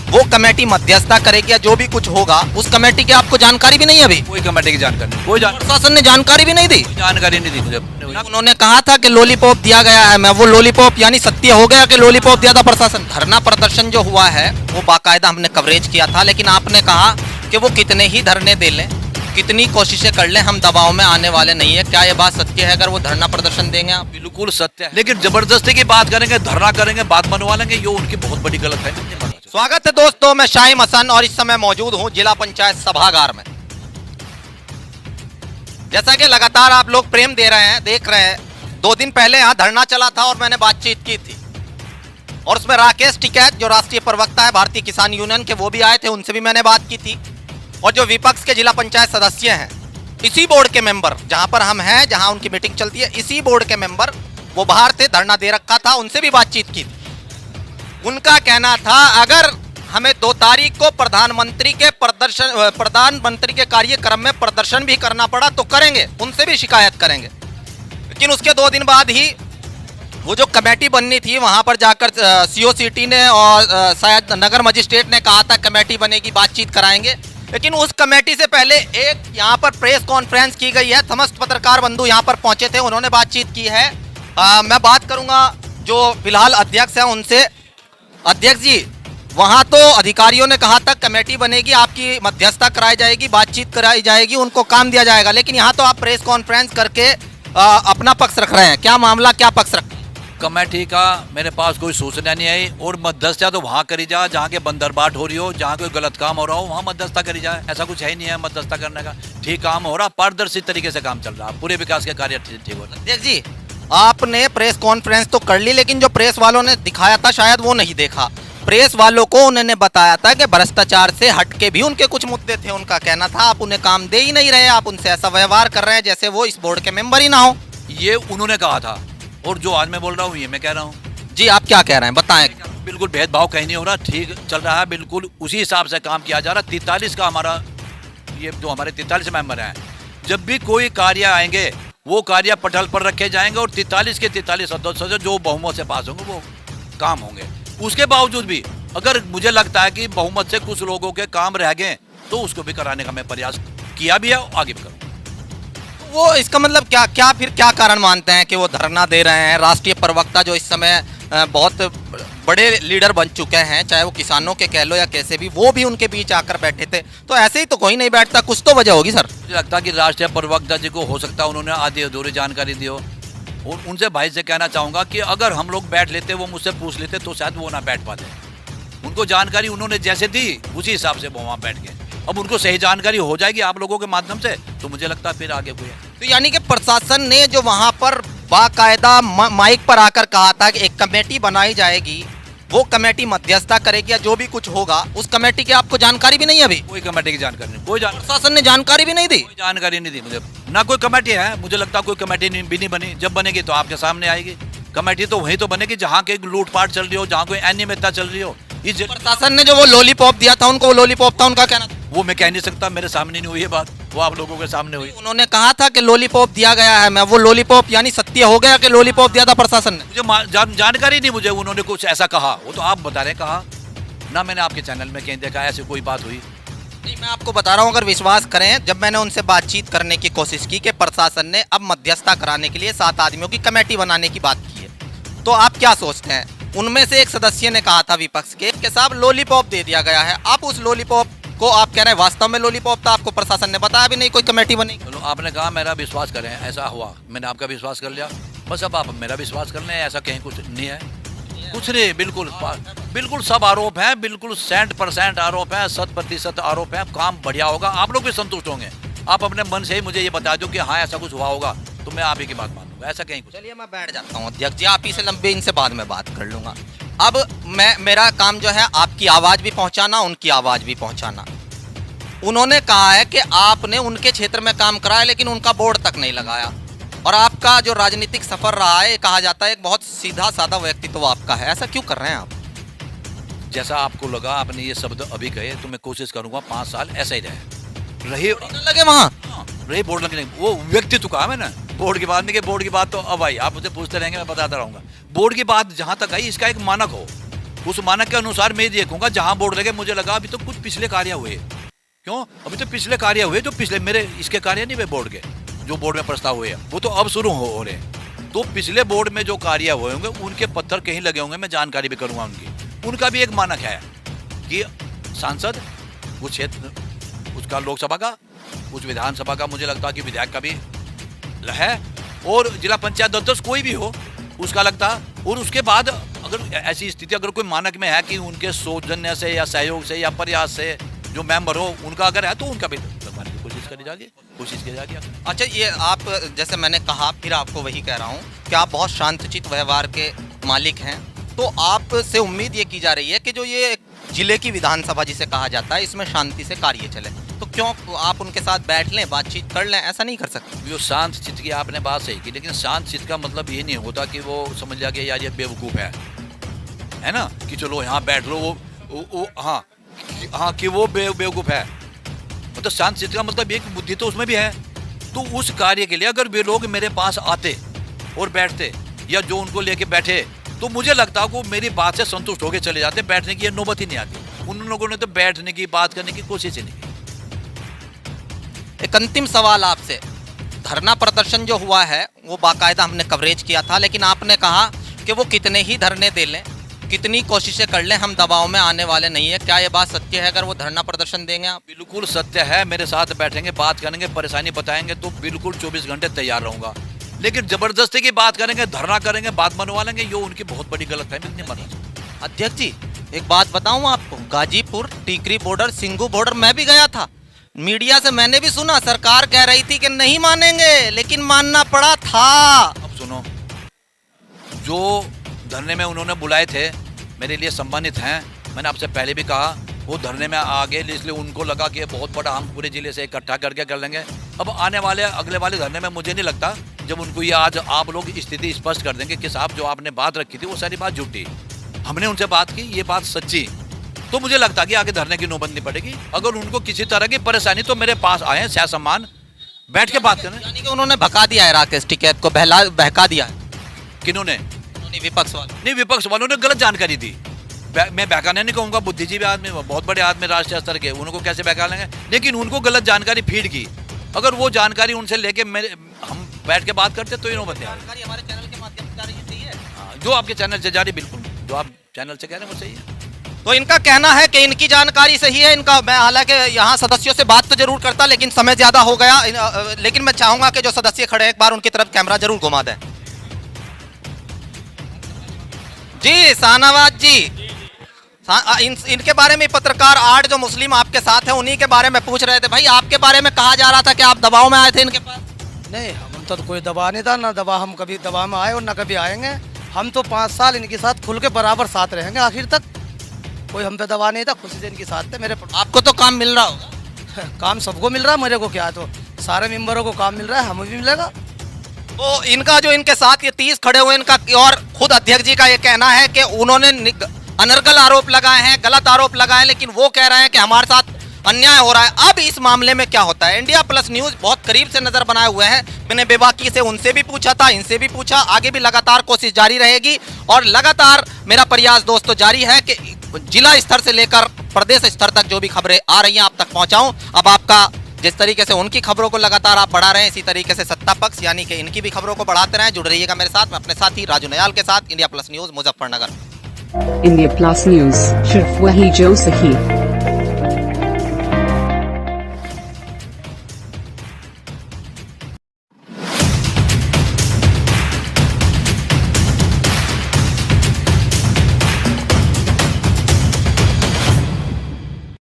वो कमेटी मध्यस्थता करेगी या जो भी कुछ होगा उस कमेटी की आपको जानकारी भी नहीं है अभी? कोई कमेटी की जानकारी नहीं, कोई प्रशासन ने जानकारी भी नहीं दी? जानकारी नहीं दी मुझे। उन्होंने कहा था कि लॉलीपॉप दिया गया है, मैं वो लॉलीपॉप यानी सत्य हो गया कि लॉलीपॉप दिया था प्रशासन? धरना प्रदर्शन जो हुआ है वो बाकायदा हमने कवरेज किया था, लेकिन आपने कहा कि वो कितने ही धरने दे लें, कितनी कोशिशें कर लें, हम दबाव में आने वाले नहीं है। क्या ये बात सत्य है? अगर वो धरना प्रदर्शन देंगे आप? बिल्कुल सत्य है, लेकिन जबरदस्ती की बात करेंगे, धरना करेंगे, बात मनवा लेंगे, ये उनकी बहुत बड़ी गलत है। स्वागत है दोस्तों, मैं शाहिम हसन और इस समय मौजूद हूं जिला पंचायत सभागार में। जैसा कि लगातार आप लोग प्रेम दे रहे हैं, देख रहे हैं, 2 दिन पहले यहाँ धरना चला था और मैंने बातचीत की थी और उसमें राकेश टिकैत जो राष्ट्रीय प्रवक्ता है भारतीय किसान यूनियन के, वो भी आए थे, उनसे भी मैंने बात की थी। और जो विपक्ष के जिला पंचायत सदस्य हैं, इसी बोर्ड के मेंबर, जहां पर हम हैं, जहां उनकी मीटिंग चलती है, इसी बोर्ड के मेंबर वो बाहर थे, धरना दे रखा था, उनसे भी बातचीत की थी। उनका कहना था अगर हमें 2 तारीख को प्रधानमंत्री के कार्यक्रम में प्रदर्शन भी करना पड़ा तो करेंगे, उनसे भी शिकायत करेंगे। लेकिन उसके 2 दिन बाद ही वो जो कमेटी बननी थी वहां पर जाकर सीओ सिटी ने और शायद नगर मजिस्ट्रेट ने कहा था कमेटी बनेगी, बातचीत कराएंगे। लेकिन उस कमेटी से पहले एक यहाँ पर प्रेस कॉन्फ्रेंस की गई है, समस्त पत्रकार बंधु यहाँ पर पहुंचे थे, उन्होंने बातचीत की है। मैं बात करूंगा जो फिलहाल अध्यक्ष हैं उनसे। अध्यक्ष जी, वहां तो अधिकारियों ने कहा था कमेटी बनेगी, आपकी मध्यस्थता कराई जाएगी, बातचीत कराई जाएगी, उनको काम दिया जाएगा, लेकिन यहाँ तो आप प्रेस कॉन्फ्रेंस करके अपना पक्ष रख रहे हैं। क्या मामला, क्या पक्ष रख? कमेटी का मेरे पास कोई सूचना नहीं आई और मध्यस्थता तो वहाँ करी जाए जहाँ के बंदरबाट हो रही हो, जहाँ कोई गलत काम हो रहा हो वहाँ मध्यस्थता करी जाए। ऐसा कुछ है ही नहीं है मध्यस्थता करने का। ठीक काम हो रहा, पारदर्शी तरीके से काम चल रहा, पूरे विकास के कार्य ठीक हो रहा। अध्यक्ष जी, आपने प्रेस कॉन्फ्रेंस तो कर ली, लेकिन जो प्रेस वालों ने दिखाया था शायद वो नहीं देखा। प्रेस वालों को उन्होंने बताया था कि भ्रष्टाचार से हटके भी उनके कुछ मुद्दे थे। उनका कहना था आप उन्हें काम दे ही नहीं रहे, आप उनसे ऐसा व्यवहार कर रहे हैं जैसे वो इस बोर्ड के मेंबर ही ना हो। ये उन्होंने कहा था और जो आज मैं बोल रहा हूँ ये मैं कह रहा हूँ। जी, आप क्या कह रहे हैं बताएं। बिल्कुल भेदभाव कहीं नहीं हो रहा, ठीक चल रहा है, बिल्कुल उसी हिसाब से काम किया जा रहा। 43 का हमारा, ये जो हमारे 43 मेंबर हैं, जब भी कोई कार्य आएंगे वो कार्य पटल पर रखे जाएंगे और 43 के 43 सदस्य जो बहुमत से पास होंगे वो काम होंगे। उसके बावजूद भी अगर मुझे लगता है कि बहुमत से कुछ लोगों के काम रह गए तो उसको भी कराने का मैं प्रयास किया भी है, आगे भी करूँगा। वो इसका मतलब क्या कारण मानते हैं कि वो धरना दे रहे हैं? राष्ट्रीय प्रवक्ता जो इस समय बहुत बड़े लीडर बन चुके हैं, चाहे वो किसानों के कह लो या कैसे भी, वो भी उनके बीच आकर बैठे थे, तो ऐसे ही तो कोई नहीं बैठता, कुछ तो वजह होगी सर। मुझे लगता है कि राष्ट्रीय प्रवक्ता जी को हो सकता है उन्होंने आधी अधूरी जानकारी दी हो। और उनसे भाई से कहना चाहूँगा कि अगर हम लोग बैठ लेते, वो मुझसे पूछ लेते तो शायद वो ना बैठ पाते। उनको जानकारी उन्होंने जैसे दी उसी हिसाब से वो वहाँ बैठ गए। अब उनको सही जानकारी हो जाएगी आप लोगों के माध्यम से तो मुझे लगता है फिर आगे कोई है। तो यानी कि प्रशासन ने जो वहां पर बाकायदा माइक पर आकर कहा था कि एक कमेटी बनाई जाएगी, वो कमेटी मध्यस्थता करेगी या जो भी कुछ होगा, उस कमेटी की आपको जानकारी भी नहीं है अभी? कोई कमेटी की जानकारी नहीं, प्रशासन ने जानकारी भी नहीं दी? कोई जानकारी नहीं दी मुझे, ना कोई कमेटी है। मुझे लगता है कोई कमेटी भी नहीं बनी, जब बनेगी तो आपके सामने आएगी। कमेटी तो वहीं तो बनेगी जहाँ के लूटपाट चल रही हो, जहाँ कोई अनियमितता चल रही हो। प्रशासन ने जो वो लॉलीपॉप दिया था उनको, वो लॉलीपॉप था, उनका कहना था? वो मैं कह नहीं सकता, मेरे सामने नहीं हुई है बात, वो आप लोगों के सामने हुई। उन्होंने कहा था कि लॉलीपॉप दिया गया है, मैं वो लॉलीपॉप यानी सत्य हो गया कि लॉलीपॉप दिया था प्रशासन ने? मुझे जानकारी नहीं, मुझे उन्होंने कुछ ऐसा कहा, वो तो आप बता रहे कहा ना, मैंने आपके चैनल में कहीं देखा ऐसी कोई बात हुई नहीं। मैं आपको बता रहा हूँ, अगर विश्वास करें, जब मैंने उनसे बातचीत करने की कोशिश की कि प्रशासन ने अब मध्यस्थता कराने के लिए 7 आदमियों की कमेटी बनाने की बात की है, तो आप क्या सोचते हैं? उनमें से एक सदस्य ने कहा था विपक्ष के साहब लॉलीपॉप दे दिया गया है। आप उस लॉलीपॉप को आप कह रहे हैं वास्तव में लॉलीपॉप था, आपको प्रशासन ने बताया भी नहीं कोई कमेटी बनी? चलो, आपने कहा मेरा विश्वास करें, ऐसा हुआ, मैंने आपका विश्वास कर लिया, बस अब आप मेरा विश्वास कर लें, ऐसा कहीं कुछ नहीं है, कुछ नहीं। बिल्कुल सब आरोप है, बिल्कुल 100% आरोप है, 100% आरोप है। काम बढ़िया होगा, आप लोग भी संतुष्ट होंगे। आप अपने मन से ही मुझे ये बता दो कि हाँ ऐसा कुछ हुआ होगा तो मैं आप ही की बात मानूंगा, ऐसा कहीं कुछ। चलिए मैं बैठ जाता हूँ अध्यक्ष जी, आप ही से लंबे इनसे बाद में बात कर लूंगा। अब मेरा काम जो है आपकी आवाज भी पहुंचाना, उनकी आवाज भी पहुंचाना। उन्होंने कहा है कि आपने उनके क्षेत्र में काम कराया लेकिन उनका बोर्ड तक नहीं लगाया, और आपका जो राजनीतिक सफर रहा है, कहा जाता है एक बहुत सीधा साधा व्यक्तित्व आपका है, ऐसा क्यों कर रहे हैं आप? जैसा आपको लगा, आपने ये शब्द अभी कहे, तो मैं कोशिश करूंगा 5 साल ऐसा ही रहे लगे वहाँ रही बोर्ड लगने, वो व्यक्तित्व कहा मैंने, बोर्ड की बात नहीं कि बोर्ड की बात तो अब आई, आप मुझे पूछते रहेंगे, मैं बताता रहूंगा। बोर्ड की बात जहां तक आई, इसका एक मानक हो, उस मानक के अनुसार मैं देखूंगा, जहां बोर्ड लगे मुझे लगा अभी तो कुछ पिछले कार्य हुए, क्यों अभी तो पिछले कार्य हुए जो पिछले मेरे इसके कार्य नहीं हुए बोर्ड के, जो बोर्ड में प्रस्ताव हुए हैं वो तो अब शुरू हो रहे हैं। तो पिछले बोर्ड में जो कार्य हुए होंगे उनके पत्थर कहीं लगे होंगे, मैं जानकारी भी करूंगा उनकी। उनका भी एक मानक है कि सांसद उस क्षेत्र उसका लोकसभा का, उस विधानसभा का, मुझे लगता है कि विधायक का भी है, और जिला पंचायत अध्यक्ष कोई भी हो उसका लगता। और उसके बाद अगर ऐसी स्थिति अगर कोई मानक में है कि उनके सौजन्य से या सहयोग से या प्रयास से जो मेंबर हो उनका अगर है तो उनका भी लगवाने की कोशिश की जाएगी। अच्छा, ये आप जैसे मैंने कहा, फिर आपको वही कह रहा हूँ कि आप बहुत शांतचित्त व्यवहार के मालिक हैं, तो आपसे उम्मीद ये की जा रही है कि जो ये जिले की विधानसभा जिसे कहा जाता है इसमें शांति से कार्य चले, तो क्यों आप उनके साथ बैठ लें, बातचीत कर लें, ऐसा नहीं कर सकते? जो शांत चित्त की आपने बात सही की, लेकिन शांत चित्त का मतलब ये नहीं होता कि वो समझ लिया कि यार ये बेवकूफ़ है ना, कि चलो यहाँ बैठ लो, वो हाँ कि वो बेवकूफ़ है। मतलब शांत चित्त का मतलब एक बुद्धि तो उसमें भी है। तो उस कार्य के लिए अगर वे लोग मेरे पास आते और बैठते, या जो उनको लेके बैठे, तो मुझे लगता है वो मेरी बात से संतुष्ट होकर चले जाते, बैठने की नौबत ही नहीं आती। उन लोगों ने तो बैठने की, बात करने की कोशिश ही नहीं की। एक अंतिम सवाल आपसे, धरना प्रदर्शन जो हुआ है वो बाकायदा हमने कवरेज किया था, लेकिन आपने कहा कि वो कितने ही धरने दे लें, कितनी कोशिशें कर लें, हम दबाव में आने वाले नहीं है। क्या ये बात सत्य है? अगर वो धरना प्रदर्शन देंगे आप? बिल्कुल सत्य है। मेरे साथ बैठेंगे, बात करेंगे, परेशानी बताएंगे तो बिल्कुल 24 घंटे तैयार रहूंगा। लेकिन जबरदस्ती की बात करेंगे, धरना करेंगे, बात मनवा लेंगे, ये उनकी बहुत बड़ी गलतफहमी नहीं मानना। अध्यक्ष जी, एक बात बताऊं आपको, गाजीपुर, टीकरी बॉर्डर, सिंगू बॉर्डर मैं भी गया था। मीडिया से मैंने भी सुना, सरकार कह रही थी कि नहीं मानेंगे, लेकिन मानना पड़ा था। अब सुनो, जो धरने में उन्होंने बुलाए थे मेरे लिए सम्मानित हैं। मैंने आपसे पहले भी कहा वो धरने में आ गए, इसलिए उनको लगा कि बहुत बड़ा हम पूरे जिले से इकट्ठा करके कर लेंगे। अब आने वाले अगले वाले धरने में मुझे नहीं लगता, जब उनको ये आज आप लोग स्थिति स्पष्ट कर देंगे कि साहब जो आपने बात रखी थी वो सारी बात झूठी, हमने उनसे बात की, ये बात सच्ची, तो मुझे लगता कि आगे धरने की नौबत नहीं पड़ेगी। अगर उनको किसी तरह की परेशानी तो मेरे पास आए, सह सम्मान बैठ के बात करें। यानी कि उन्होंने भगा दिया है राकेश टिकैत को, बहका दिया है। किन्होंने? विपक्ष वाले। नहीं, विपक्ष वालों ने गलत जानकारी दी। मैं बहकाने नहीं कहूँगा, बुद्धिजीवी आदमी, बहुत बड़े आदमी राष्ट्रीय स्तर के, उनको कैसे बहका लेंगे, लेकिन उनको गलत जानकारी फीड की। अगर वो जानकारी उनसे लेके हम बैठ के बात करते तो ये नौबत नहीं आ रही। हमारे चैनल के माध्यम से जा रही है, सही है? जो आपके चैनल से जा रही, बिल्कुल जो आप चैनल से कह रहे हैं वो सही है। तो इनका कहना है कि इनकी जानकारी सही है। इनका, मैं हालांकि यहाँ सदस्यों से बात तो जरूर करता, लेकिन समय ज्यादा हो गया, लेकिन मैं चाहूंगा कि जो सदस्य खड़े हैं एक बार उनकी तरफ कैमरा जरूर घुमा दें। जी शाहनवाज जी, इनके बारे में पत्रकार 8 जो मुस्लिम आपके साथ हैं उन्हीं के बारे में पूछ रहे थे। भाई आपके बारे में कहा जा रहा था कि आप दबाव में आए थे इनके पास? नहीं, हम तो कोई दबाव नहीं था, ना दबाव, हम कभी दबाव में आए और ना कभी आएंगे। हम तो 5 साल इनके साथ खुल के बराबर साथ रहेंगे आखिर तक। कोई हम पे दबाव नहीं था, खुशी से इनके साथ थे। मेरे आपको तो काम मिल रहा होगा? काम सबको मिल रहा है, मेरे को क्या है, तो सारे मेंबरों को काम मिल रहा है, हमें भी मिलेगा। तो इनका जो इनके साथ ये 30 खड़े हुए इनका, और खुद अध्यक्ष जी का ये कहना है कि उन्होंने अनर्गल आरोप लगाए हैं, गलत आरोप लगाए हैं, लेकिन वो कह रहे हैं कि हमारे साथ अन्याय हो रहा है। अब इस मामले में क्या होता है? इंडिया प्लस न्यूज बहुत करीब से नजर बनाए हुए हैं। मैंने बेबाकी से उनसे भी पूछा था, इनसे भी पूछा, आगे भी लगातार कोशिश जारी रहेगी और लगातार मेरा प्रयास दोस्तों जारी है कि जिला स्तर से लेकर प्रदेश स्तर तक जो भी खबरें आ रही हैं आप तक पहुंचाऊं। अब आपका जिस तरीके से उनकी खबरों को लगातार आप बढ़ा रहे हैं, इसी तरीके से सत्ता पक्ष यानी कि इनकी भी खबरों को बढ़ाते रहें। जुड़ रहिएगा मेरे साथ, मैं अपने साथी राजू नयाल के साथ, India plus news Muzaffarnagar. India plus news, सिर्फ वही जो सही।